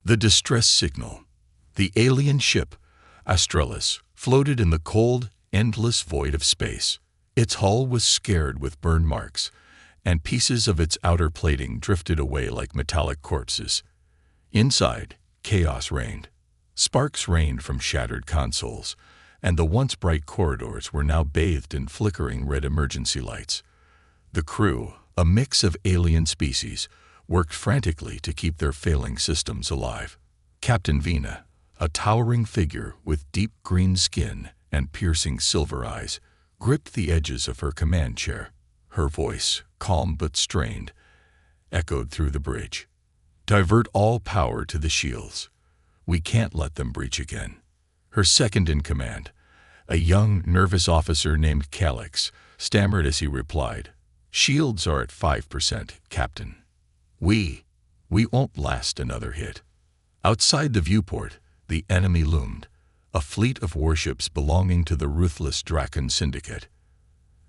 The distress signal. The alien ship, Australis, floated in the cold, endless void of space. Its hull was scarred with burn marks, and pieces of its outer plating drifted away like metallic corpses. Inside, chaos reigned. Sparks rained from shattered consoles, and the once bright corridors were now bathed in flickering red emergency lights. The crew, a mix of alien species, worked frantically to keep their failing systems alive. Captain Vina, a towering figure with deep green skin and piercing silver eyes, gripped the edges of her command chair. Her voice, calm but strained, echoed through the bridge. "Divert all power to the shields. We can't let them breach again." Her second-in-command, a young, nervous officer named Calix, stammered as he replied, "Shields are at 5%, Captain. We won't last another hit." Outside the viewport, the enemy loomed, a fleet of warships belonging to the ruthless Draken Syndicate.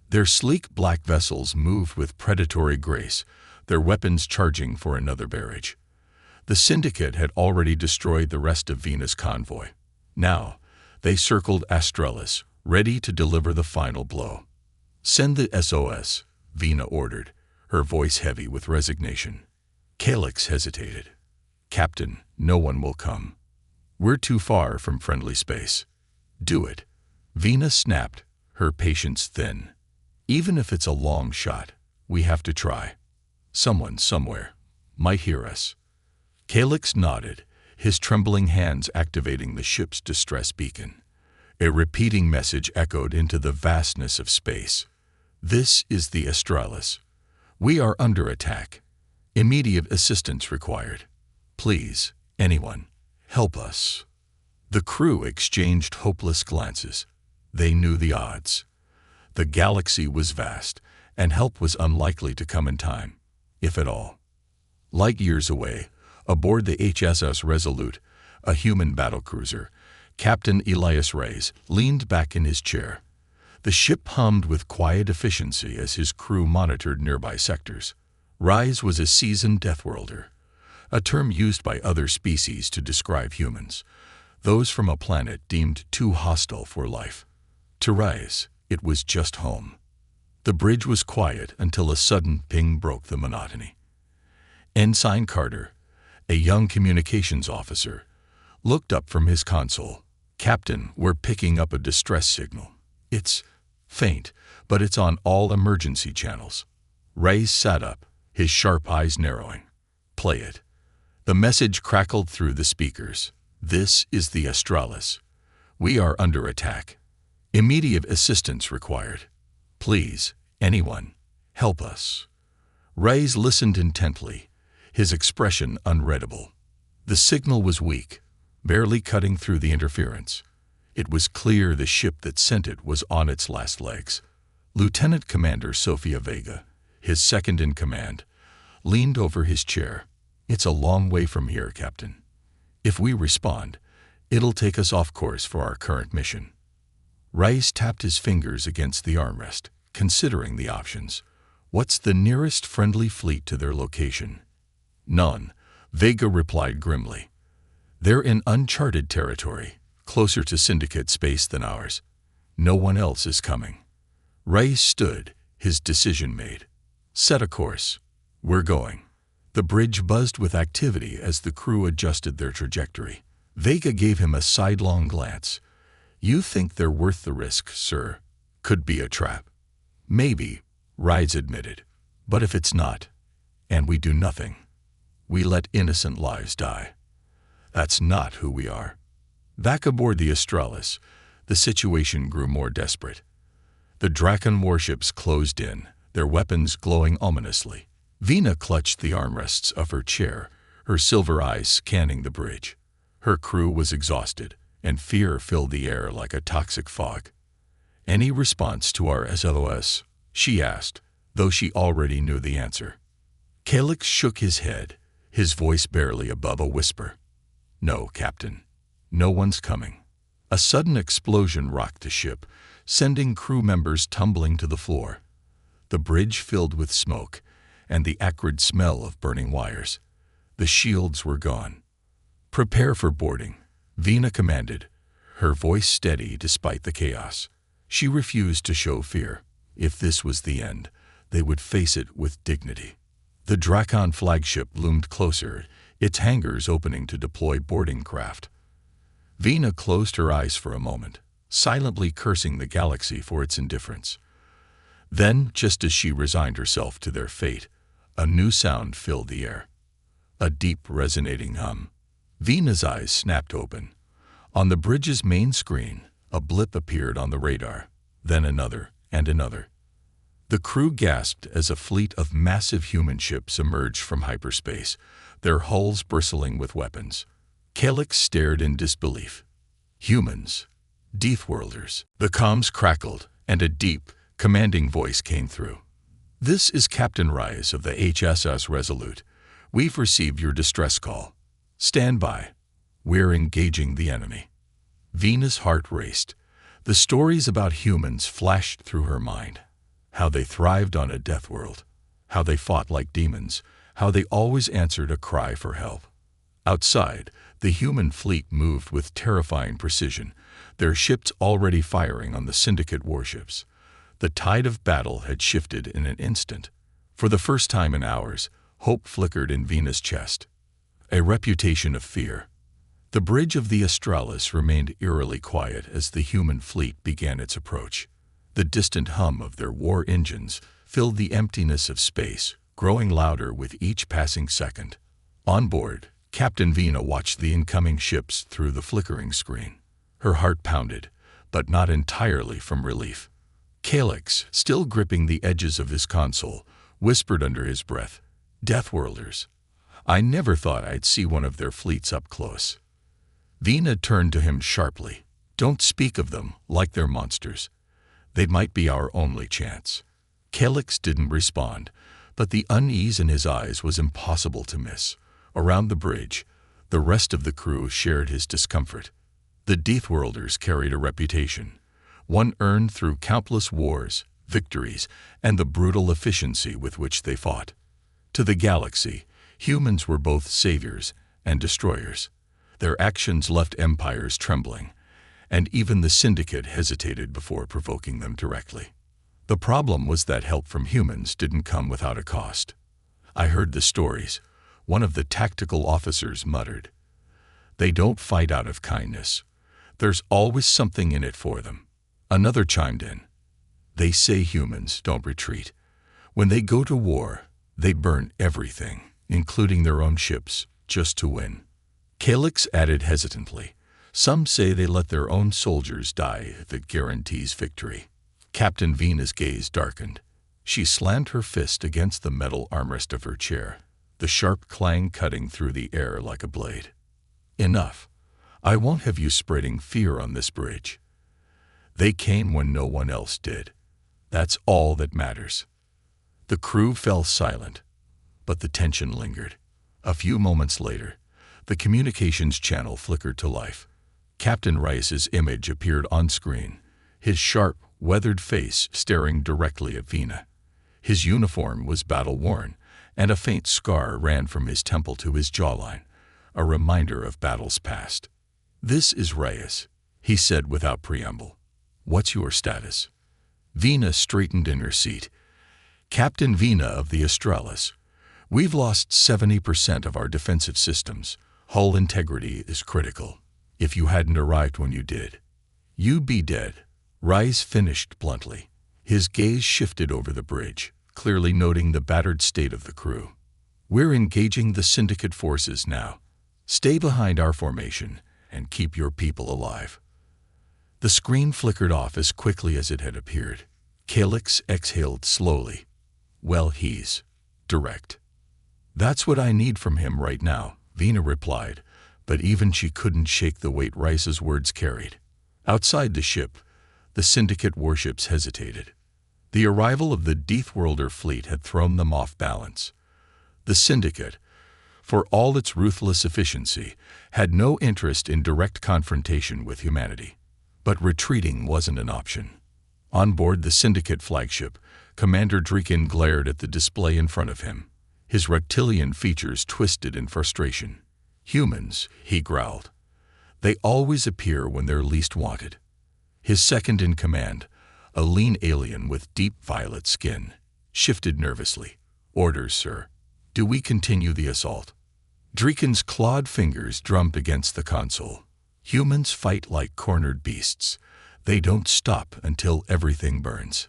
Their sleek black vessels moved with predatory grace, their weapons charging for another barrage. The Syndicate had already destroyed the rest of Vina's convoy. Now, they circled Australis, ready to deliver the final blow. "Send the SOS," Vina ordered, her voice heavy with resignation. Calix hesitated. "Captain, no one will come. We're too far from friendly space." "Do it." Vina snapped, her patience thin. "Even if it's a long shot, we have to try. Someone somewhere might hear us." Calix nodded, his trembling hands activating the ship's distress beacon. A repeating message echoed into the vastness of space. "This is the Australis. We are under attack. Immediate assistance required. Please, anyone, help us." The crew exchanged hopeless glances. They knew the odds. The galaxy was vast, and help was unlikely to come in time, if at all. Light years away, aboard the HSS Resolute, a human battlecruiser, Captain Elias Reyes leaned back in his chair. The ship hummed with quiet efficiency as his crew monitored nearby sectors. Reyes was a seasoned Deathworlder, a term used by other species to describe humans, those from a planet deemed too hostile for life. To Reyes, it was just home. The bridge was quiet until a sudden ping broke the monotony. Ensign Carter, a young communications officer, looked up from his console. "Captain, we're picking up a distress signal. It's faint, but it's on all emergency channels." Reyes sat up, his sharp eyes narrowing. "Play it." The message crackled through the speakers. "This is the Australis. We are under attack. Immediate assistance required. Please, anyone, help us." Reyes listened intently, his expression unreadable. The signal was weak, barely cutting through the interference. It was clear the ship that sent it was on its last legs. Lieutenant Commander Sofia Vega, his second-in-command, leaned over his chair. "It's a long way from here, Captain. If we respond, it'll take us off course for our current mission." Reyes tapped his fingers against the armrest, considering the options. "What's the nearest friendly fleet to their location?" "None," Vega replied grimly. "They're in uncharted territory, closer to Syndicate space than ours. No one else is coming." Reyes stood, his decision made. "Set a course. We're going." The bridge buzzed with activity as the crew adjusted their trajectory. Vega gave him a sidelong glance. "You think they're worth the risk, sir? Could be a trap." "Maybe," Reyes admitted. "But if it's not, and we do nothing, we let innocent lives die. That's not who we are." Back aboard the Australis, the situation grew more desperate. The Draken warships closed in, their weapons glowing ominously. Vina clutched the armrests of her chair, her silver eyes scanning the bridge. Her crew was exhausted, and fear filled the air like a toxic fog. "Any response to our SOS?" she asked, though she already knew the answer. Calix shook his head, his voice barely above a whisper. "No, Captain. No one's coming." A sudden explosion rocked the ship, sending crew members tumbling to the floor. The bridge filled with smoke, and the acrid smell of burning wires. The shields were gone. "Prepare for boarding," Vina commanded, her voice steady despite the chaos. She refused to show fear. If this was the end, they would face it with dignity. The Drakon flagship loomed closer, its hangars opening to deploy boarding craft. Vina closed her eyes for a moment, silently cursing the galaxy for its indifference. Then, just as she resigned herself to their fate, a new sound filled the air. A deep, resonating hum. Vina's eyes snapped open. On the bridge's main screen, a blip appeared on the radar, then another and another. The crew gasped as a fleet of massive human ships emerged from hyperspace, their hulls bristling with weapons. Calyx stared in disbelief. Humans. Deathworlders. The comms crackled, and a deep, commanding voice came through. "This is Captain Reyes of the HSS Resolute. We've received your distress call. Stand by. We're engaging the enemy." Vina's heart raced. The stories about humans flashed through her mind. How they thrived on a death world. How they fought like demons. How they always answered a cry for help. Outside, the human fleet moved with terrifying precision, their ships already firing on the Syndicate warships. The tide of battle had shifted in an instant. For the first time in hours, hope flickered in Vina's chest. A reputation of fear. The bridge of the Australis remained eerily quiet as the human fleet began its approach. The distant hum of their war engines filled the emptiness of space, growing louder with each passing second. On board, Captain Vina watched the incoming ships through the flickering screen. Her heart pounded, but not entirely from relief. Calyx, still gripping the edges of his console, whispered under his breath, "Deathworlders. I never thought I'd see one of their fleets up close." Vina turned to him sharply. "Don't speak of them like they're monsters. They might be our only chance." Calyx didn't respond, but the unease in his eyes was impossible to miss. Around the bridge, the rest of the crew shared his discomfort. The Deathworlders carried a reputation, one earned through countless wars, victories, and the brutal efficiency with which they fought. To the galaxy, humans were both saviors and destroyers. Their actions left empires trembling, and even the Syndicate hesitated before provoking them directly. The problem was that help from humans didn't come without a cost. "I heard the stories," one of the tactical officers muttered. "They don't fight out of kindness. There's always something in it for them." Another chimed in. "They say humans don't retreat. When they go to war, they burn everything, including their own ships, just to win." Calyx added hesitantly, "Some say they let their own soldiers die if it guarantees victory." Captain Vina's gaze darkened. She slammed her fist against the metal armrest of her chair, the sharp clang cutting through the air like a blade. "Enough. I won't have you spreading fear on this bridge. They came when no one else did. That's all that matters." The crew fell silent, but the tension lingered. A few moments later, the communications channel flickered to life. Captain Rice's image appeared on screen, his sharp, weathered face staring directly at Vina. His uniform was battle-worn, and a faint scar ran from his temple to his jawline, a reminder of battles past. "This is Reyes," he said without preamble. "What's your status?" Vina straightened in her seat. "Captain Vina of the Australis. We've lost 70% of our defensive systems. Hull integrity is critical. If you hadn't arrived when you did, you'd be dead." Reyes finished bluntly. His gaze shifted over the bridge, clearly noting the battered state of the crew. "We're engaging the Syndicate forces now. Stay behind our formation and keep your people alive." The screen flickered off as quickly as it had appeared. Calyx exhaled slowly. "Well, he's direct." "That's what I need from him right now," Vina replied, but even she couldn't shake the weight Rice's words carried. Outside the ship, the Syndicate warships hesitated. The arrival of the Deathworlder fleet had thrown them off balance. The Syndicate, for all its ruthless efficiency, had no interest in direct confrontation with humanity. But retreating wasn't an option. On board the Syndicate flagship, Commander Drekin glared at the display in front of him, his reptilian features twisted in frustration. Humans, he growled. They always appear when they're least wanted. His second in command, a lean alien with deep violet skin, shifted nervously. Orders, sir. Do we continue the assault? Dreeken's clawed fingers drummed against the console. Humans fight like cornered beasts. They don't stop until everything burns.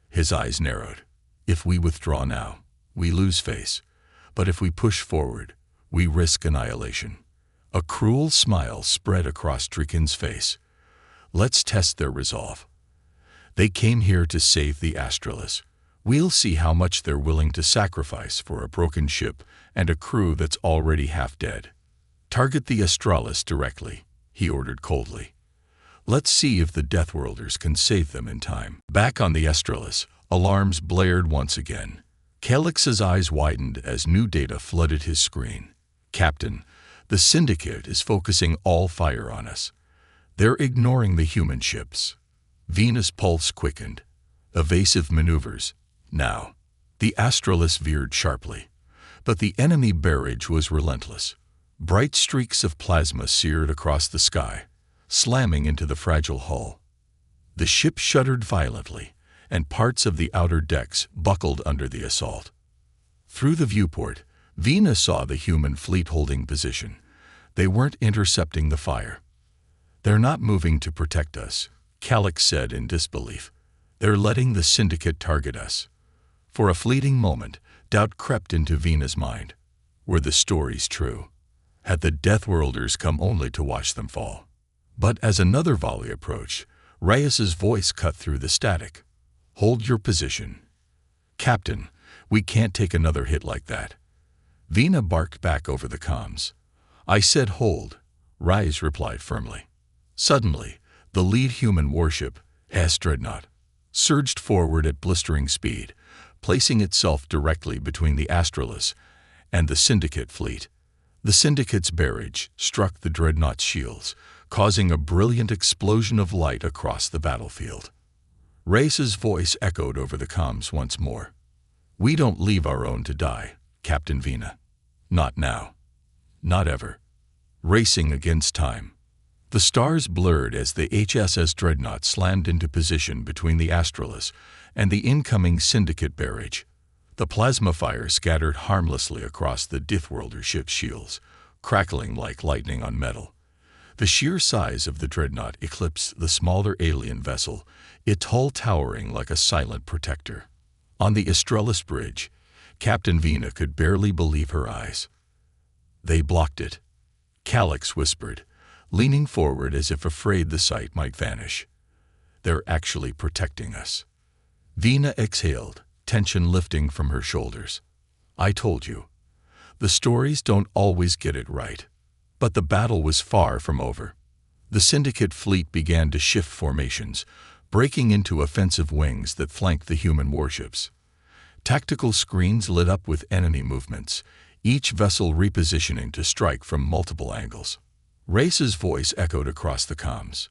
His eyes narrowed. If we withdraw now, we lose face. But if we push forward, we risk annihilation. A cruel smile spread across Dreeken's face. Let's test their resolve. They came here to save the Astralis. We'll see how much they're willing to sacrifice for a broken ship and a crew that's already half dead. Target the Astralis directly, he ordered coldly. Let's see if the Deathworlders can save them in time. Back on the Astralis, alarms blared once again. Calix's eyes widened as new data flooded his screen. Captain, the Syndicate is focusing all fire on us. They're ignoring the human ships. Venus' pulse quickened. Evasive maneuvers. Now, the Astralis veered sharply, but the enemy barrage was relentless. Bright streaks of plasma seared across the sky, slamming into the fragile hull. The ship shuddered violently, and parts of the outer decks buckled under the assault. Through the viewport, Venus saw the human fleet holding position. They weren't intercepting the fire. They're not moving to protect us, Calix said in disbelief. They're letting the Syndicate target us. For a fleeting moment, doubt crept into Venus' mind. Were the stories true? Had the Deathworlders come only to watch them fall? But as another volley approached, Reyes's voice cut through the static. Hold your position. Captain, we can't take another hit like that. Vina barked back over the comms. I said hold, Reyes replied firmly. Suddenly, the lead human warship, Dreadnought, surged forward at blistering speed, placing itself directly between the Astralis and the Syndicate fleet. The Syndicate's barrage struck the Dreadnought's shields, causing a brilliant explosion of light across the battlefield. Reyes's voice echoed over the comms once more. We don't leave our own to die, Captain Vina. Not now. Not ever. Racing against time. The stars blurred as the HSS Dreadnought slammed into position between the Astralis and the incoming Syndicate barrage. The plasma fire scattered harmlessly across the Deathworlder ship's shields, crackling like lightning on metal. The sheer size of the Dreadnought eclipsed the smaller alien vessel, its hull towering like a silent protector. On the Astralis bridge, Captain Vina could barely believe her eyes. They blocked it, Calix whispered, leaning forward as if afraid the sight might vanish. They're actually protecting us. Vina exhaled, tension lifting from her shoulders. I told you. The stories don't always get it right. But the battle was far from over. The Syndicate fleet began to shift formations, breaking into offensive wings that flanked the human warships. Tactical screens lit up with enemy movements, each vessel repositioning to strike from multiple angles. Reyes's voice echoed across the comms.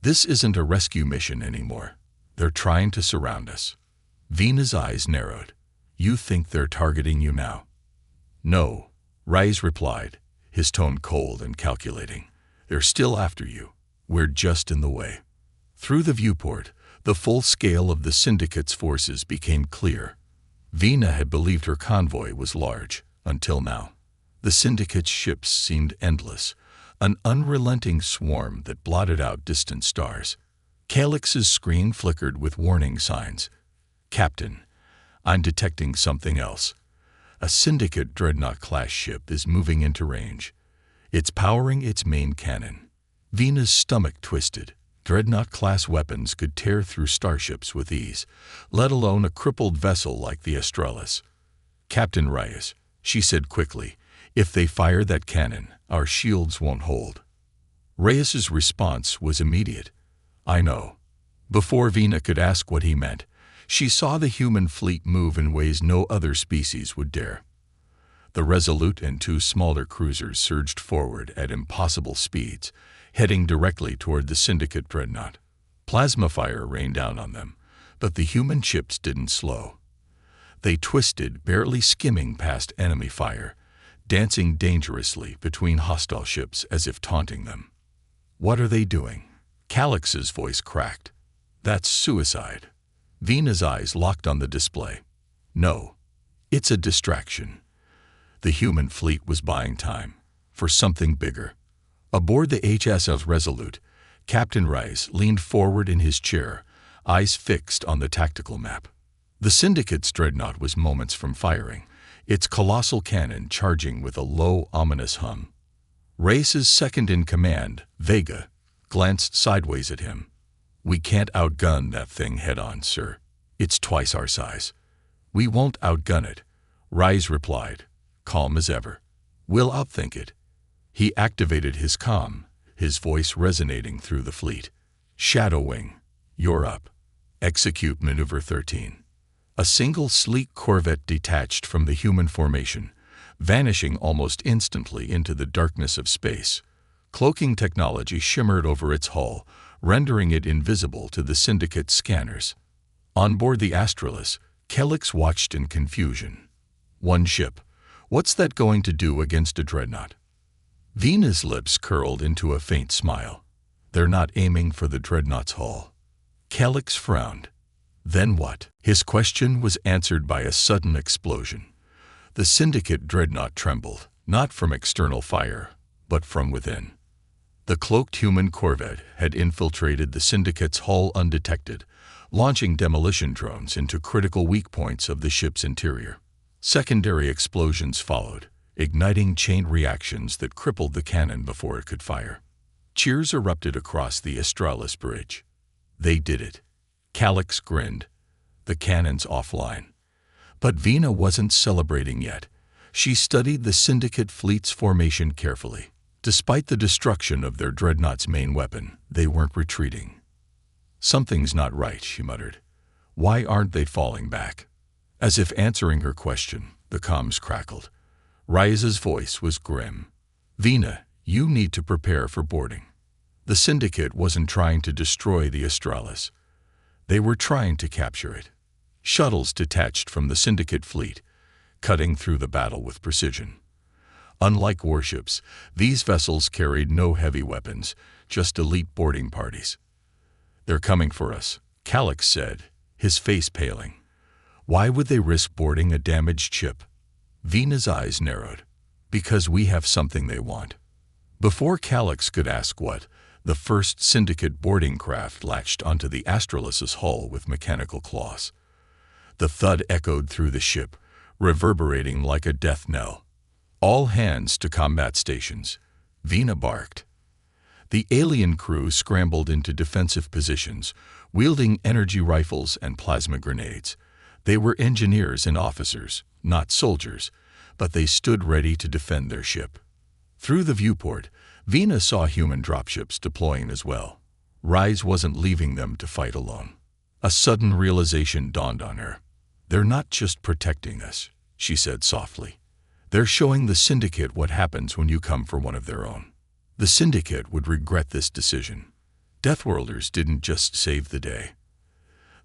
This isn't a rescue mission anymore. They're trying to surround us. Vina's eyes narrowed. You think they're targeting you now? No, Reyes replied, his tone cold and calculating. They're still after you. We're just in the way. Through the viewport, the full scale of the Syndicate's forces became clear. Vina had believed her convoy was large, until now. The Syndicate's ships seemed endless, an unrelenting swarm that blotted out distant stars. Calix's screen flickered with warning signs. Captain, I'm detecting something else. A Syndicate Dreadnought-class ship is moving into range. It's powering its main cannon. Vina's stomach twisted. Dreadnought-class weapons could tear through starships with ease, let alone a crippled vessel like the Astralis. Captain Reyes, she said quickly, if they fire that cannon, our shields won't hold. Reyes's response was immediate. I know. Before Vina could ask what he meant, she saw the human fleet move in ways no other species would dare. The Resolute and two smaller cruisers surged forward at impossible speeds, heading directly toward the Syndicate Dreadnought. Plasma fire rained down on them, but the human ships didn't slow. They twisted, barely skimming past enemy fire, dancing dangerously between hostile ships as if taunting them. "What are they doing?" Calix's voice cracked. "That's suicide." Vena's eyes locked on the display. "No, it's a distraction." The human fleet was buying time for something bigger. Aboard the HSS Resolute, Captain Rice leaned forward in his chair, eyes fixed on the tactical map. The Syndicate's dreadnought was moments from firing, its colossal cannon charging with a low, ominous hum. Rice's second-in-command, Vega, glanced sideways at him. "We can't outgun that thing head-on, sir. It's twice our size." "We won't outgun it," Rice replied, calm as ever. "We'll outthink it." He activated his comm, his voice resonating through the fleet. "Shadow Wing, you're up. Execute Maneuver 13. A single sleek corvette detached from the human formation, vanishing almost instantly into the darkness of space. Cloaking technology shimmered over its hull, rendering it invisible to the Syndicate's scanners. On board the Astralis, Calix watched in confusion. One ship. What's that going to do against a dreadnought? Vena's lips curled into a faint smile. They're not aiming for the dreadnought's hull. Calix frowned. Then what? His question was answered by a sudden explosion. The Syndicate dreadnought trembled, not from external fire, but from within. The cloaked human corvette had infiltrated the Syndicate's hull undetected, launching demolition drones into critical weak points of the ship's interior. Secondary explosions followed, igniting chain reactions that crippled the cannon before it could fire. Cheers erupted across the Astralis bridge. They did it. Calix grinned. The cannon's offline. But Vena wasn't celebrating yet. She studied the Syndicate fleet's formation carefully. Despite the destruction of their dreadnought's main weapon, they weren't retreating. "Something's not right," she muttered. "Why aren't they falling back?" As if answering her question, the comms crackled. Rice's voice was grim. "Vena, you need to prepare for boarding." The Syndicate wasn't trying to destroy the Astralis. They were trying to capture it. Shuttles detached from the Syndicate fleet, cutting through the battle with precision. Unlike warships, these vessels carried no heavy weapons, just elite boarding parties. "They're coming for us," Calix said, his face paling. "Why would they risk boarding a damaged ship?" Vena's eyes narrowed. "Because we have something they want." Before Calix could ask what, the first Syndicate boarding craft latched onto the Astralis's hull with mechanical claws. The thud echoed through the ship, reverberating like a death knell. "All hands to combat stations," Vena barked. The alien crew scrambled into defensive positions, wielding energy rifles and plasma grenades. They were engineers and officers, not soldiers, but they stood ready to defend their ship. Through the viewport, Vena saw human dropships deploying as well. Rice wasn't leaving them to fight alone. A sudden realization dawned on her. "They're not just protecting us," she said softly. "They're showing the Syndicate what happens when you come for one of their own." The Syndicate would regret this decision. Deathworlders didn't just save the day.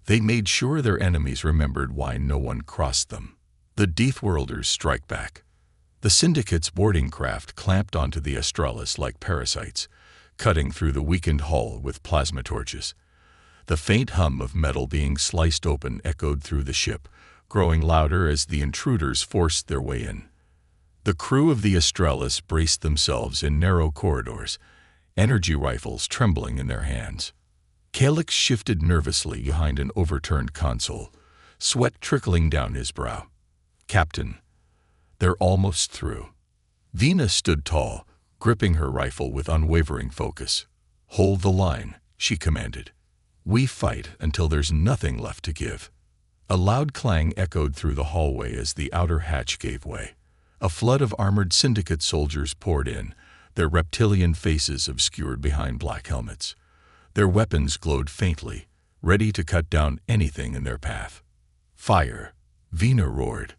They made sure their enemies remembered why no one crossed them. The Deathworlders strike back. The Syndicate's boarding craft clamped onto the Astralis like parasites, cutting through the weakened hull with plasma torches. The faint hum of metal being sliced open echoed through the ship, growing louder as the intruders forced their way in. The crew of the Astralis braced themselves in narrow corridors, energy rifles trembling in their hands. Calix shifted nervously behind an overturned console, sweat trickling down his brow. "Captain, they're almost through." Vena stood tall, gripping her rifle with unwavering focus. "Hold the line," she commanded. "We fight until there's nothing left to give." A loud clang echoed through the hallway as the outer hatch gave way. A flood of armored Syndicate soldiers poured in, their reptilian faces obscured behind black helmets. Their weapons glowed faintly, ready to cut down anything in their path. "Fire!" Vena roared.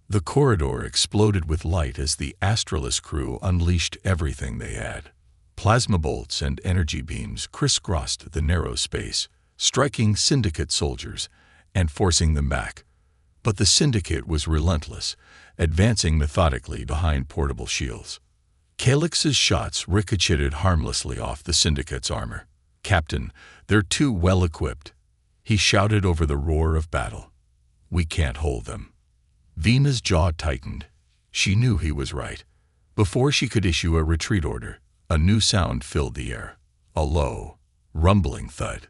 The corridor exploded with light as the Astralis crew unleashed everything they had. Plasma bolts and energy beams crisscrossed the narrow space, striking Syndicate soldiers and forcing them back. But the Syndicate was relentless, advancing methodically behind portable shields. Calix's shots ricocheted harmlessly off the Syndicate's armor. "Captain, they're too well equipped," he shouted over the roar of battle. "We can't hold them." Vina's jaw tightened. She knew he was right. Before she could issue a retreat order, a new sound filled the air. A low, rumbling thud.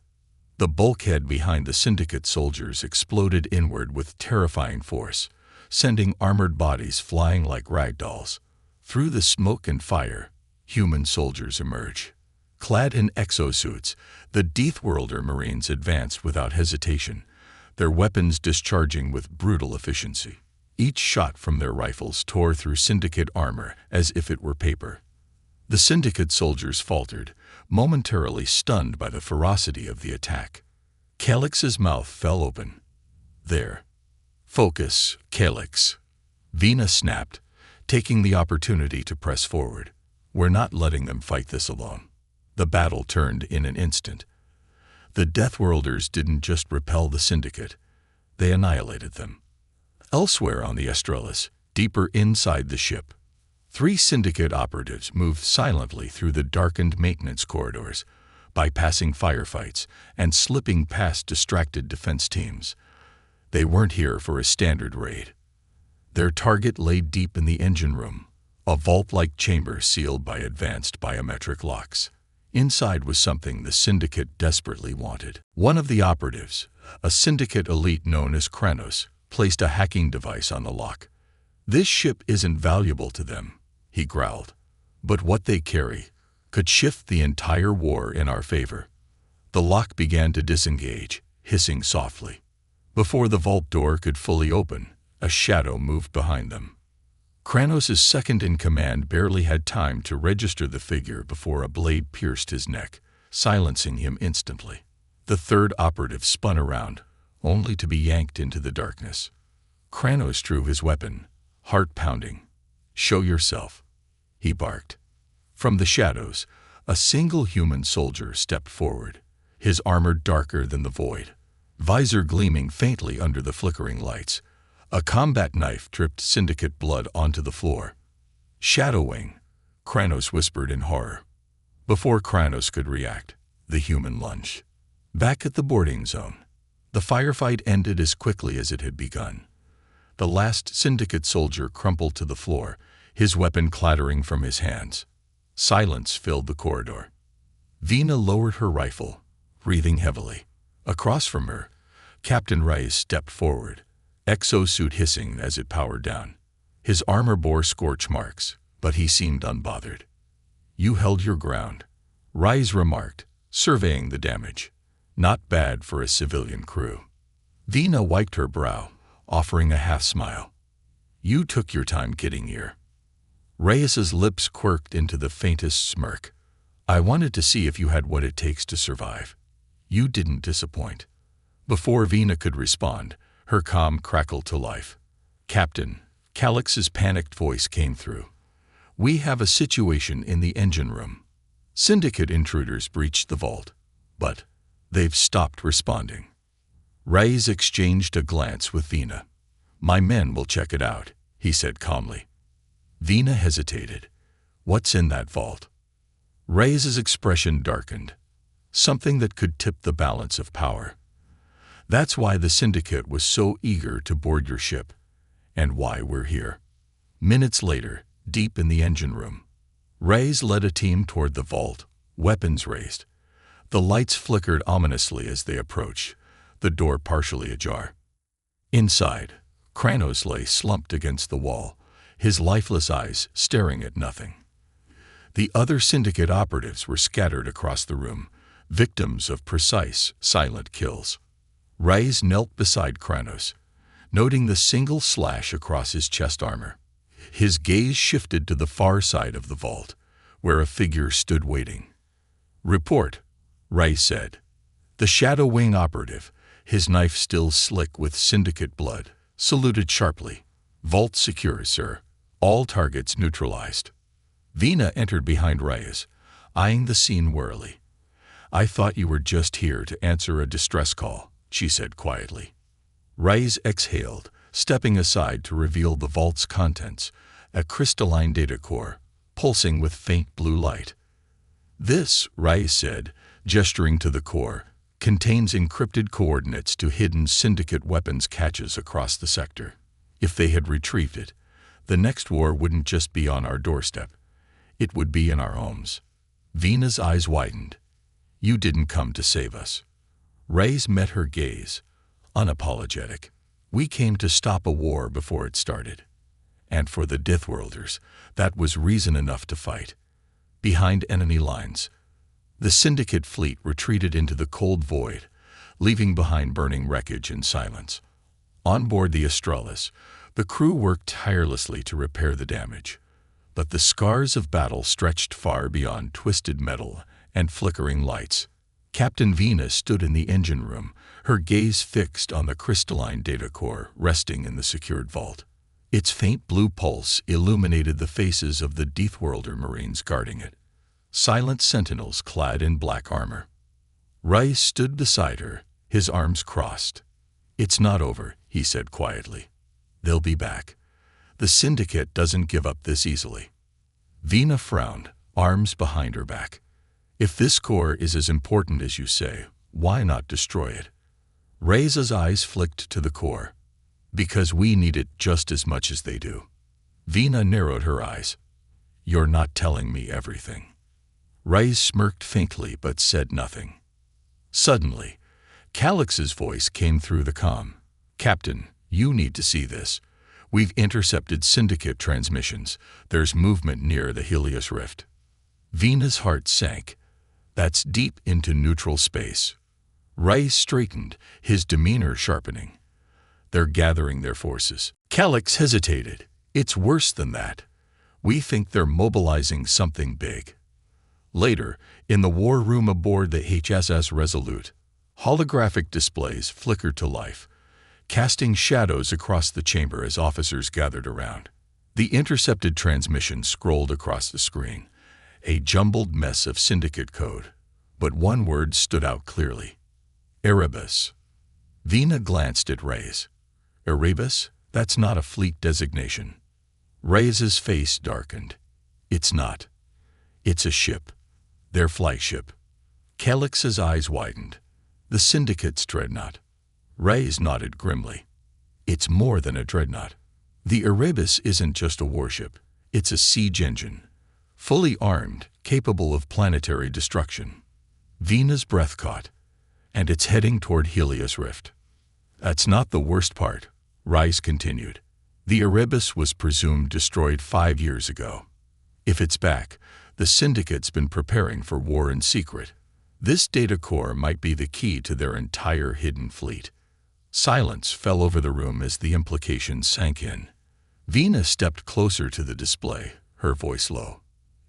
The bulkhead behind the Syndicate soldiers exploded inward with terrifying force, sending armored bodies flying like rag dolls. Through the smoke and fire, human soldiers emerged. Clad in exosuits, the Deathworlder Marines advanced without hesitation, their weapons discharging with brutal efficiency. Each shot from their rifles tore through Syndicate armor as if it were paper. The Syndicate soldiers faltered, momentarily stunned by the ferocity of the attack. Calix's mouth fell open. "There. Focus, Calix," Vina snapped, taking the opportunity to press forward. "We're not letting them fight this alone." The battle turned in an instant. The Deathworlders didn't just repel the Syndicate, they annihilated them. Elsewhere on the Astralis, deeper inside the ship, 3 Syndicate operatives moved silently through the darkened maintenance corridors, bypassing firefights and slipping past distracted defense teams. They weren't here for a standard raid. Their target lay deep in the engine room, a vault-like chamber sealed by advanced biometric locks. Inside was something the Syndicate desperately wanted. One of the operatives, a Syndicate elite known as Kranos, placed a hacking device on the lock. "This ship isn't valuable to them," he growled, "but what they carry could shift the entire war in our favor." The lock began to disengage, hissing softly. Before the vault door could fully open, a shadow moved behind them. Kranos' second-in-command barely had time to register the figure before a blade pierced his neck, silencing him instantly. The third operative spun around, only to be yanked into the darkness. Kranos drew his weapon, heart pounding. "Show yourself," he barked. From the shadows, a single human soldier stepped forward, his armor darker than the void, visor gleaming faintly under the flickering lights. A combat knife dripped Syndicate blood onto the floor. "Shadowwing," Kranos whispered in horror. Before Kranos could react, the human lunged. Back at the boarding zone, the firefight ended as quickly as it had begun. The last Syndicate soldier crumpled to the floor, his weapon clattering from his hands. Silence filled the corridor. Vina lowered her rifle, breathing heavily. Across from her, Captain Rice stepped forward, exosuit hissing as it powered down. His armor bore scorch marks, but he seemed unbothered. "You held your ground," Rice remarked, surveying the damage. "Not bad for a civilian crew." Vina wiped her brow, offering a half-smile. "You took your time getting here." Reyes's lips quirked into the faintest smirk. "I wanted to see if you had what it takes to survive. You didn't disappoint." Before Vina could respond, her comm crackled to life. "Captain," Calix's panicked voice came through. "We have a situation in the engine room. Syndicate intruders breached the vault, but they've stopped responding." Reyes exchanged a glance with Vina. "My men will check it out," he said calmly. Vina hesitated. "What's in that vault?" Reyes's expression darkened. "Something that could tip the balance of power. That's why the Syndicate was so eager to board your ship, and why we're here." Minutes later, deep in the engine room, Reyes led a team toward the vault, weapons raised. The lights flickered ominously as they approached, the door partially ajar. Inside, Kranos lay slumped against the wall, his lifeless eyes staring at nothing. The other Syndicate operatives were scattered across the room, victims of precise, silent kills. Reyes knelt beside Kranos, noting the single slash across his chest armor. His gaze shifted to the far side of the vault, where a figure stood waiting. "Report," Reyes said. The Shadow Wing operative, his knife still slick with Syndicate blood, saluted sharply. "Vault secure, sir. All targets neutralized." Vina entered behind Reyes, eyeing the scene warily. "I thought you were just here to answer a distress call," she said quietly. Reyes exhaled, stepping aside to reveal the vault's contents, a crystalline data core, pulsing with faint blue light. "This," Reyes said, gesturing to the core, "contains encrypted coordinates to hidden Syndicate weapons caches across the sector. If they had retrieved it, the next war wouldn't just be on our doorstep. It would be in our homes." Vina's eyes widened. "You didn't come to save us." Reyes met her gaze, unapologetic. "We came to stop a war before it started. And for the Deathworlders, that was reason enough to fight." Behind enemy lines, the Syndicate fleet retreated into the cold void, leaving behind burning wreckage and silence. On board the Astralis, the crew worked tirelessly to repair the damage. But the scars of battle stretched far beyond twisted metal and flickering lights. Captain Vina stood in the engine room, her gaze fixed on the crystalline data core resting in the secured vault. Its faint blue pulse illuminated the faces of the Deathworlder Marines guarding it, silent sentinels clad in black armor. Reyes stood beside her, his arms crossed. "It's not over," he said quietly. "They'll be back. The Syndicate doesn't give up this easily." Vina frowned, arms behind her back. "If this core is as important as you say, why not destroy it?" Reyes's eyes flicked to the core. "Because we need it just as much as they do." Vina narrowed her eyes. "You're not telling me everything." Reyes smirked faintly but said nothing. Suddenly, Calix's voice came through the comm. "Captain, you need to see this. We've intercepted Syndicate transmissions. There's movement near the Helios Rift." Vina's heart sank. "That's deep into neutral space." Reyes straightened, his demeanor sharpening. "They're gathering their forces." Calix hesitated. "It's worse than that. We think they're mobilizing something big." Later, in the war room aboard the HSS Resolute, holographic displays flickered to life, casting shadows across the chamber as officers gathered around. The intercepted transmission scrolled across the screen, a jumbled mess of Syndicate code. But one word stood out clearly: Erebus. Vina glanced at Reyes. "Erebus? That's not a fleet designation." Reyes's face darkened. "It's not. It's a ship. Their flagship." Calix's eyes widened. "The Syndicate's dreadnought." Reyes nodded grimly. "It's more than a dreadnought. The Erebus isn't just a warship. It's a siege engine, fully armed, capable of planetary destruction." Vina's breath caught. "And it's heading toward Helios Rift." "That's not the worst part," Reyes continued. "The Erebus was presumed destroyed 5 years ago. If it's back, the Syndicate's been preparing for war in secret. This data core might be the key to their entire hidden fleet." Silence fell over the room as the implications sank in. Vina stepped closer to the display, her voice low.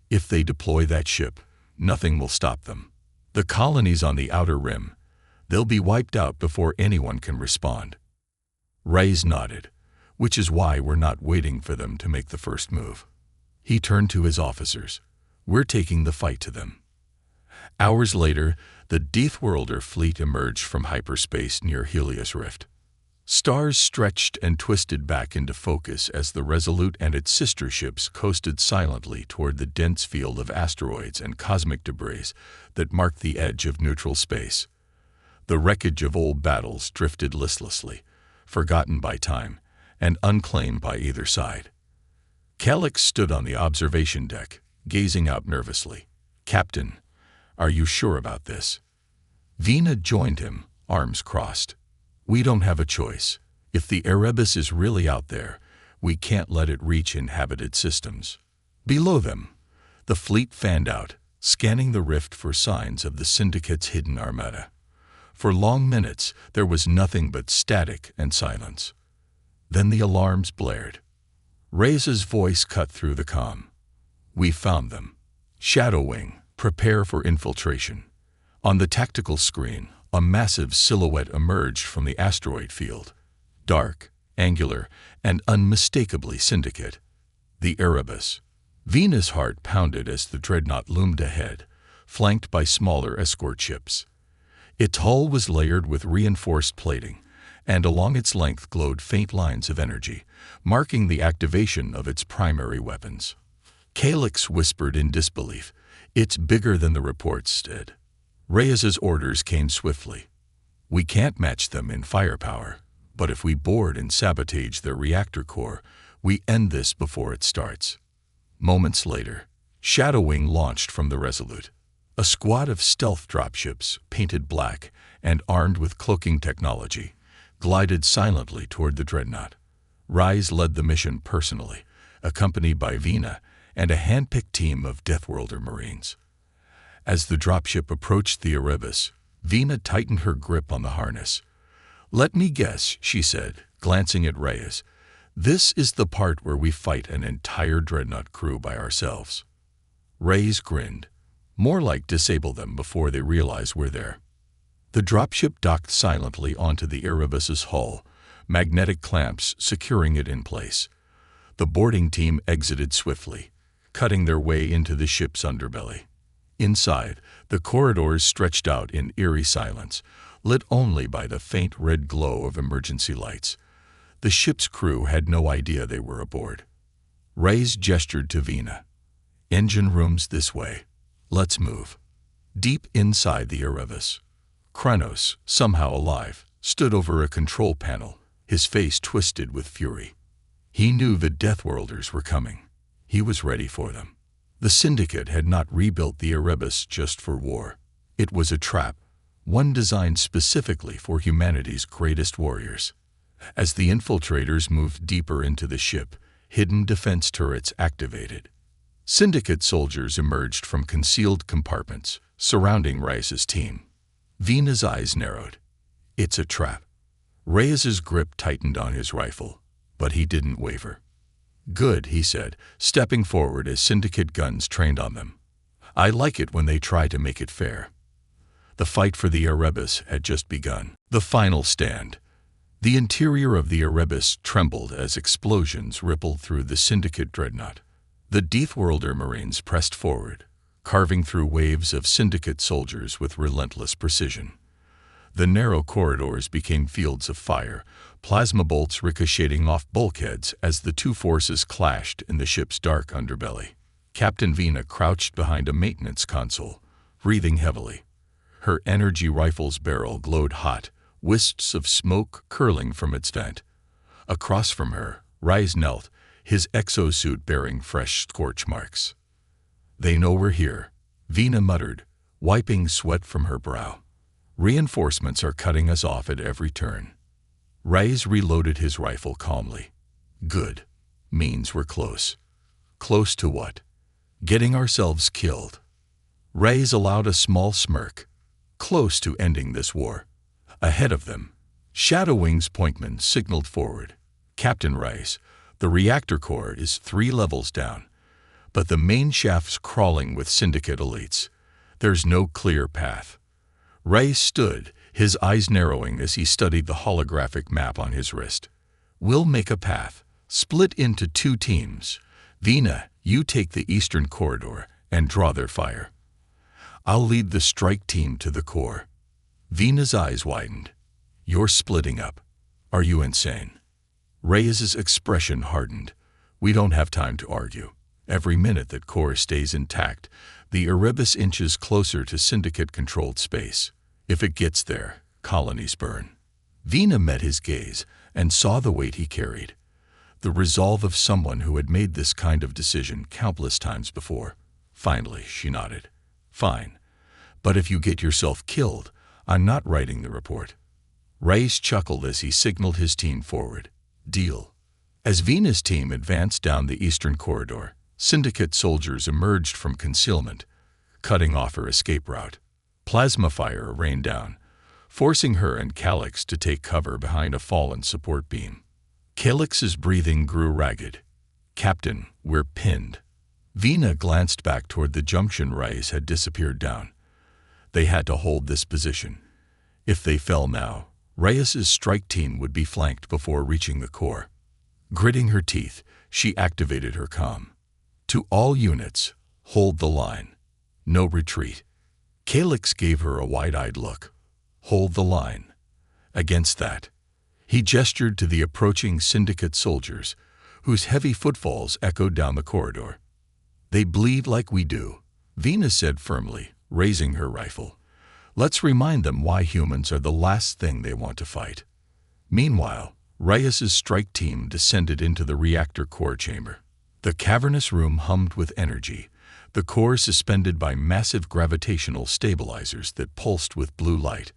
"If they deploy that ship, nothing will stop them. The colonies on the outer rim, they'll be wiped out before anyone can respond." Reyes nodded, "Which is why we're not waiting for them to make the first move." He turned to his officers. "We're taking the fight to them." Hours later, the Deathworlder fleet emerged from hyperspace near Helios Rift. Stars stretched and twisted back into focus as the Resolute and its sister ships coasted silently toward the dense field of asteroids and cosmic debris that marked the edge of neutral space. The wreckage of old battles drifted listlessly, forgotten by time and unclaimed by either side. Calix stood on the observation deck, gazing out nervously. "Captain, are you sure about this?" Vina joined him, arms crossed. "We don't have a choice. If the Erebus is really out there, we can't let it reach inhabited systems." Below them, the fleet fanned out, scanning the rift for signs of the Syndicate's hidden armada. For long minutes, there was nothing but static and silence. Then the alarms blared. Reyes's voice cut through the comm. "We found them. Shadow Wing, prepare for infiltration." On the tactical screen, a massive silhouette emerged from the asteroid field. Dark, angular, and unmistakably Syndicate. The Erebus. Vina's heart pounded as the dreadnought loomed ahead, flanked by smaller escort ships. Its hull was layered with reinforced plating, and along its length glowed faint lines of energy, marking the activation of its primary weapons. Calyx whispered in disbelief. "It's bigger than the reports said." Reyes's orders came swiftly. "We can't match them in firepower, but if we board and sabotage their reactor core, we end this before it starts." Moments later, Shadowwing launched from the Resolute. A squad of stealth dropships, painted black and armed with cloaking technology, glided silently toward the dreadnought. Rise led the mission personally, accompanied by Vina and a hand-picked team of Deathworlder Marines. As the dropship approached the Erebus, Vina tightened her grip on the harness. "Let me guess," she said, glancing at Reyes. "This is the part where we fight an entire dreadnought crew by ourselves." Reyes grinned. "More like disable them before they realize we're there." The dropship docked silently onto the Erebus's hull, magnetic clamps securing it in place. The boarding team exited swiftly, cutting their way into the ship's underbelly. Inside, the corridors stretched out in eerie silence, lit only by the faint red glow of emergency lights. The ship's crew had no idea they were aboard. Reyes gestured to Vina. "Engine rooms this way. Let's move." Deep inside the Erebus, Kronos, somehow alive, stood over a control panel, his face twisted with fury. He knew the Deathworlders were coming. He was ready for them. The Syndicate had not rebuilt the Erebus just for war. It was a trap, one designed specifically for humanity's greatest warriors. As the infiltrators moved deeper into the ship, hidden defense turrets activated. Syndicate soldiers emerged from concealed compartments, surrounding Reyes's team. Vina's eyes narrowed. "It's a trap." Reyes's grip tightened on his rifle, but he didn't waver. "Good," he said, stepping forward as Syndicate guns trained on them. "I like it when they try to make it fair." The fight for the Erebus had just begun. The final stand. The interior of the Erebus trembled as explosions rippled through the Syndicate dreadnought. The Deathworlder Marines pressed forward, carving through waves of Syndicate soldiers with relentless precision. The narrow corridors became fields of fire, plasma bolts ricocheting off bulkheads as the two forces clashed in the ship's dark underbelly. Captain Vina crouched behind a maintenance console, breathing heavily. Her energy rifle's barrel glowed hot, wisps of smoke curling from its vent. Across from her, Reyes knelt, his exosuit bearing fresh scorch marks. "They know we're here," Vina muttered, wiping sweat from her brow. "Reinforcements are cutting us off at every turn." Reyes reloaded his rifle calmly. "Good. Means we're close." "Close to what?" "Getting ourselves killed." Reyes allowed a small smirk. "Close to ending this war." Ahead of them, Shadowwing's pointman signaled forward. "Captain Reyes, the reactor core is 3 levels down, but the main shaft's crawling with Syndicate elites. There's no clear path." Reyes stood, his eyes narrowing as he studied the holographic map on his wrist. "We'll make a path, split into 2 teams. Vina, you take the eastern corridor and draw their fire. I'll lead the strike team to the core." Vina's eyes widened. "You're splitting up. Are you insane?" Reyes's expression hardened. "We don't have time to argue. Every minute that core stays intact, the Erebus inches closer to Syndicate-controlled space. If it gets there, colonies burn." Vina met his gaze and saw the weight he carried. The resolve of someone who had made this kind of decision countless times before. Finally, she nodded. "Fine. But if you get yourself killed, I'm not writing the report." Reyes chuckled as he signaled his team forward. "Deal." As Vina's team advanced down the eastern corridor, Syndicate soldiers emerged from concealment, cutting off her escape route. Plasma fire rained down, forcing her and Calyx to take cover behind a fallen support beam. Calyx's breathing grew ragged. "Captain, we're pinned." Vina glanced back toward the junction Reyes had disappeared down. They had to hold this position. If they fell now, Reyes's strike team would be flanked before reaching the core. Gritting her teeth, she activated her comm. "To all units, hold the line. No retreat." Calyx gave her a wide-eyed look. "Hold the line." Against that, He gestured to the approaching syndicate soldiers, whose heavy footfalls echoed down the corridor. "They bleed like we do," Venus said firmly, raising her rifle. "Let's remind them why humans are the last thing they want to fight." Meanwhile, Reyes's strike team descended into the reactor core chamber. The cavernous room hummed with energy, the core suspended by massive gravitational stabilizers that pulsed with blue light.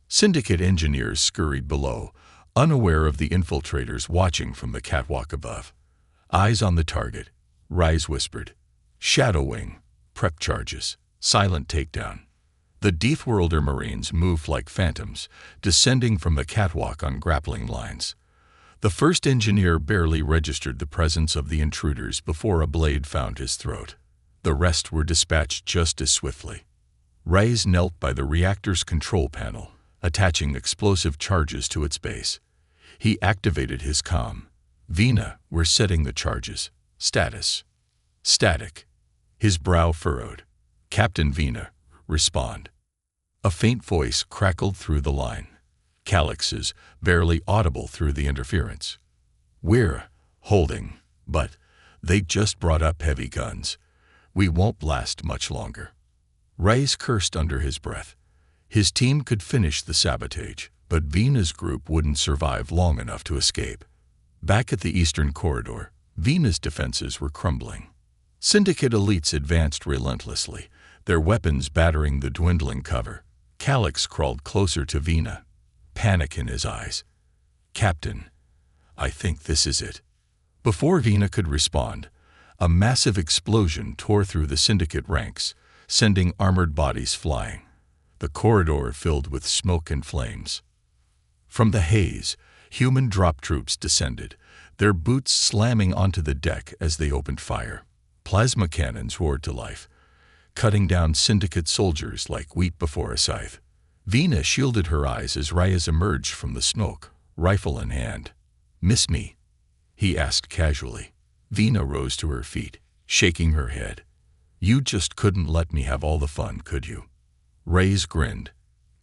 Syndicate engineers scurried below, unaware of the infiltrators watching from the catwalk above. "Eyes on the target," Reyes whispered. "Shadow Wing, prep charges, silent takedown." The Deathworlder Marines moved like phantoms, descending from the catwalk on grappling lines. The first engineer barely registered the presence of the intruders before a blade found his throat. The rest were dispatched just as swiftly. Reyes knelt by the reactor's control panel, attaching explosive charges to its base. He activated his comm. "Vina, we're setting the charges. Status." "Static." His brow furrowed. "Captain Vina, respond." A faint voice crackled through the line. Calix's, barely audible through the interference. "We're holding, but they just brought up heavy guns. We won't last much longer." Reyes cursed under his breath. His team could finish the sabotage, but Vina's group wouldn't survive long enough to escape. Back at the eastern corridor, Vina's defenses were crumbling. Syndicate elites advanced relentlessly, their weapons battering the dwindling cover. Calix crawled closer to Vina, panic in his eyes. "Captain, I think this is it." Before Vina could respond, a massive explosion tore through the syndicate ranks, sending armored bodies flying. The corridor filled with smoke and flames. From the haze, human drop troops descended, their boots slamming onto the deck as they opened fire. Plasma cannons roared to life, cutting down syndicate soldiers like wheat before a scythe. Vina shielded her eyes as Reyes emerged from the smoke, rifle in hand. "Miss me?" he asked casually. Vina rose to her feet, shaking her head. "You just couldn't let me have all the fun, could you?" Reyes grinned.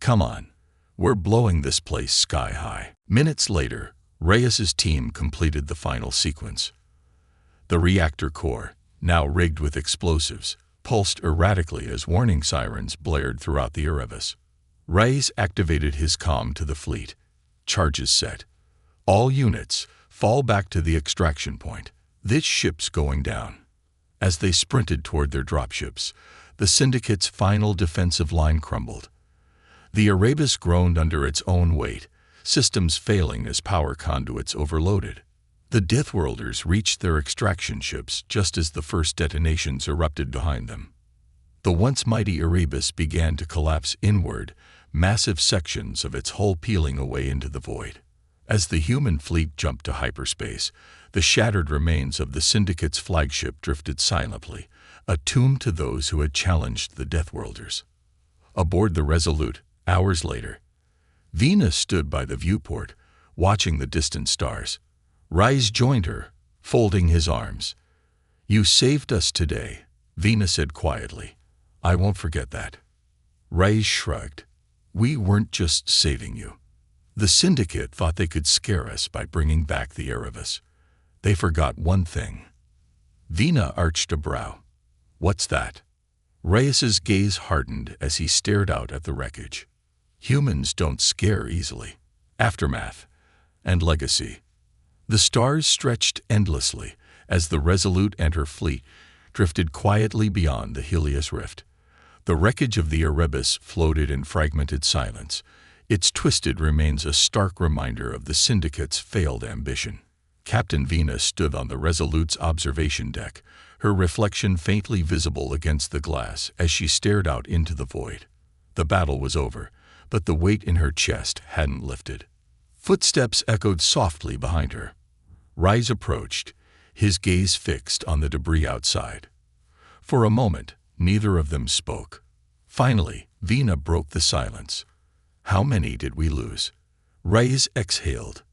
"Come on, we're blowing this place sky high." Minutes later, Reyes's team completed the final sequence. The reactor core, now rigged with explosives, pulsed erratically as warning sirens blared throughout the Erebus. Reyes activated his comm to the fleet. "Charges set. All units, fall back to the extraction point. This ship's going down." As they sprinted toward their dropships, the Syndicate's final defensive line crumbled. The Erebus groaned under its own weight, systems failing as power conduits overloaded. The Deathworlders reached their extraction ships just as the first detonations erupted behind them. The once mighty Erebus began to collapse inward, massive sections of its hull peeling away into the void. As the human fleet jumped to hyperspace, the shattered remains of the Syndicate's flagship drifted silently, a tomb to those who had challenged the Deathworlders. Aboard the Resolute, hours later, Vina stood by the viewport, watching the distant stars. Reyes joined her, folding his arms. "You saved us today," Vina said quietly. "I won't forget that." Reyes shrugged. "We weren't just saving you. The Syndicate thought they could scare us by bringing back the Erebus. They forgot one thing." Vina arched a brow. "What's that?" Reyes's gaze hardened as he stared out at the wreckage. "Humans don't scare easily." Aftermath and legacy. The stars stretched endlessly as the Resolute and her fleet drifted quietly beyond the Helios Rift. The wreckage of the Erebus floated in fragmented silence, its twisted remains a stark reminder of the Syndicate's failed ambition. Captain Vina stood on the Resolute's observation deck, her reflection faintly visible against the glass as she stared out into the void. The battle was over, but the weight in her chest hadn't lifted. Footsteps echoed softly behind her. Reyes approached, his gaze fixed on the debris outside. For a moment, neither of them spoke. Finally, Vina broke the silence. "How many did we lose?" Reyes exhaled.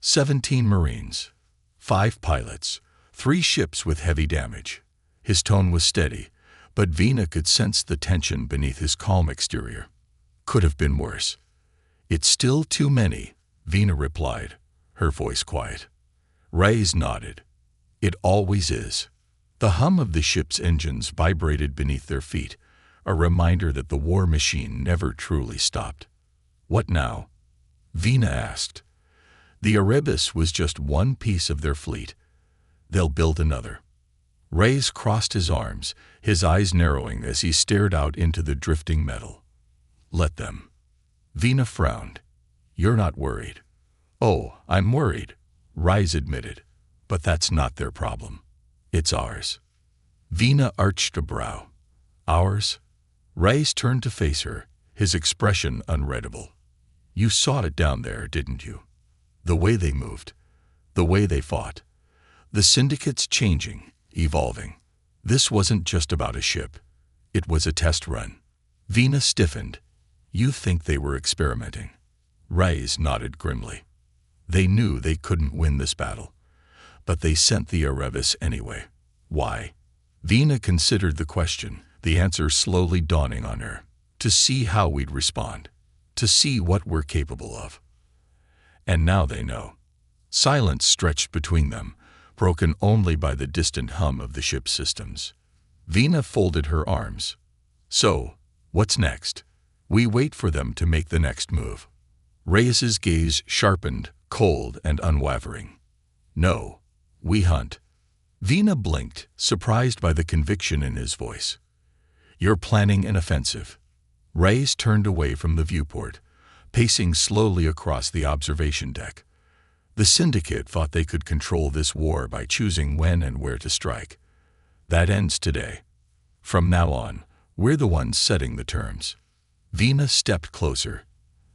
17 Marines, 5 pilots, 3 ships with heavy damage. His tone was steady, but Vina could sense the tension beneath his calm exterior. "Could have been worse." "It's still too many," Vina replied, her voice quiet. Reyes nodded. It always is. The hum of the ship's engines vibrated beneath their feet, a reminder that the war machine never truly stopped. What now? Vina asked. The Erebus was just one piece of their fleet. They'll build another. Reyes crossed his arms, his eyes narrowing as he stared out into the drifting metal. Let them. Vina frowned. You're not worried. Oh, I'm worried, Reyes admitted. But that's not their problem. It's ours. Vina arched a brow. Ours? Reyes turned to face her, his expression unreadable. You saw it down there, didn't you? The way they moved, the way they fought. The syndicate's changing, evolving. This wasn't just about a ship. It was a test run. Vina stiffened. You think they were experimenting? Reyes nodded grimly. They knew they couldn't win this battle. But they sent the Erebus anyway. Why? Vina considered the question, the answer slowly dawning on her. To see how we'd respond. To see what we're capable of. And now they know. Silence stretched between them, broken only by the distant hum of the ship's systems. Vina folded her arms. So, what's next? We wait for them to make the next move. Reyes's gaze sharpened, cold and unwavering. No, we hunt. Vina blinked, surprised by the conviction in his voice. You're planning an offensive. Reyes turned away from the viewport, pacing slowly across the observation deck. The Syndicate thought they could control this war by choosing when and where to strike. That ends today. From now on, we're the ones setting the terms. Vina stepped closer.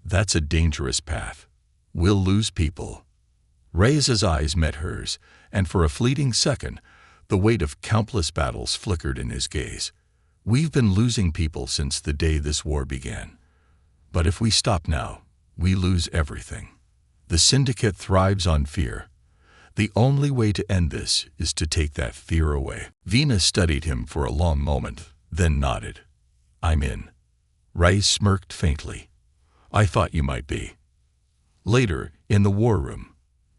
That's a dangerous path. We'll lose people. Reyes's eyes met hers, and for a fleeting second, the weight of countless battles flickered in his gaze. We've been losing people since the day this war began. But if we stop now, we lose everything. The Syndicate thrives on fear. The only way to end this is to take that fear away. Vina studied him for a long moment, then nodded. I'm in. Reyes smirked faintly. I thought you might be. Later, in the war room,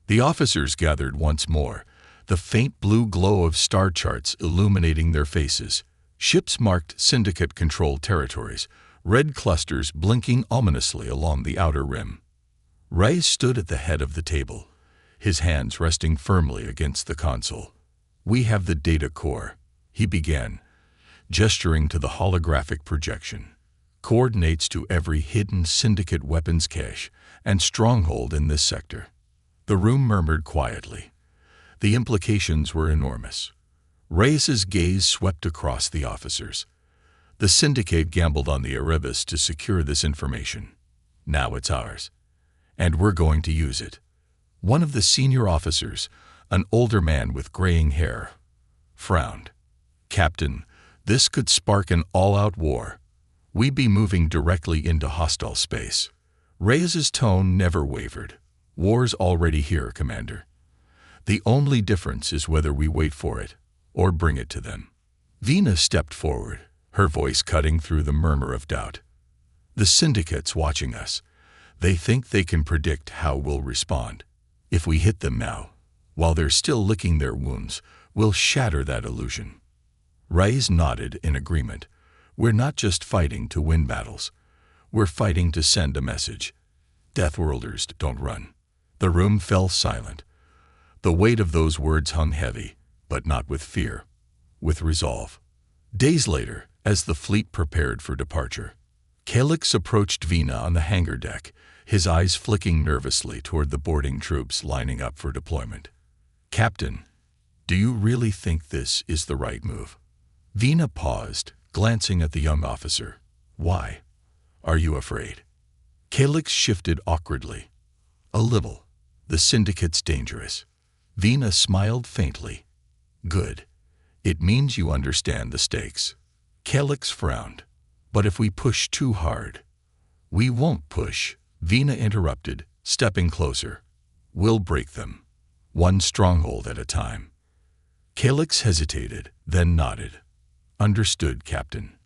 the officers gathered once more, the faint blue glow of star charts illuminating their faces. Ships marked Syndicate-controlled territories, red clusters blinking ominously along the outer rim. Reyes stood at the head of the table, his hands resting firmly against the console. We have the data core, he began, gesturing to the holographic projection. Coordinates to every hidden Syndicate weapons cache and stronghold in this sector. The room murmured quietly. The implications were enormous. Reyes's gaze swept across the officers. The Syndicate gambled on the Erebus to secure this information. Now it's ours. And we're going to use it. One of the senior officers, an older man with graying hair, frowned. Captain, this could spark an all-out war. We'd be moving directly into hostile space. Reyes's tone never wavered. War's already here, Commander. The only difference is whether we wait for it or bring it to them. Vina stepped forward, her voice cutting through the murmur of doubt. The Syndicate's watching us. They think they can predict how we'll respond. If we hit them now, while they're still licking their wounds, we'll shatter that illusion. Reyes nodded in agreement. We're not just fighting to win battles. We're fighting to send a message. Deathworlders don't run. The room fell silent. The weight of those words hung heavy, but not with fear, with resolve. Days later, as the fleet prepared for departure, Calix approached Vina on the hangar deck, his eyes flicking nervously toward the boarding troops lining up for deployment. Captain, do you really think this is the right move? Vina paused, glancing at the young officer. Why? Are you afraid? Calix shifted awkwardly. A little. The Syndicate's dangerous. Vina smiled faintly. Good. It means you understand the stakes. Calix frowned. But if we push too hard... We won't push, Vina interrupted, stepping closer. We'll break them. One stronghold at a time. Calix hesitated, then nodded. Understood, Captain.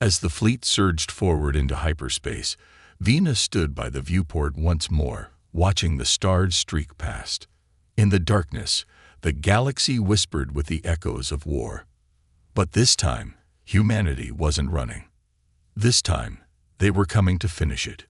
As the fleet surged forward into hyperspace, Vina stood by the viewport once more, watching the stars streak past. In the darkness, the galaxy whispered with the echoes of war. But this time, humanity wasn't running. This time, they were coming to finish it.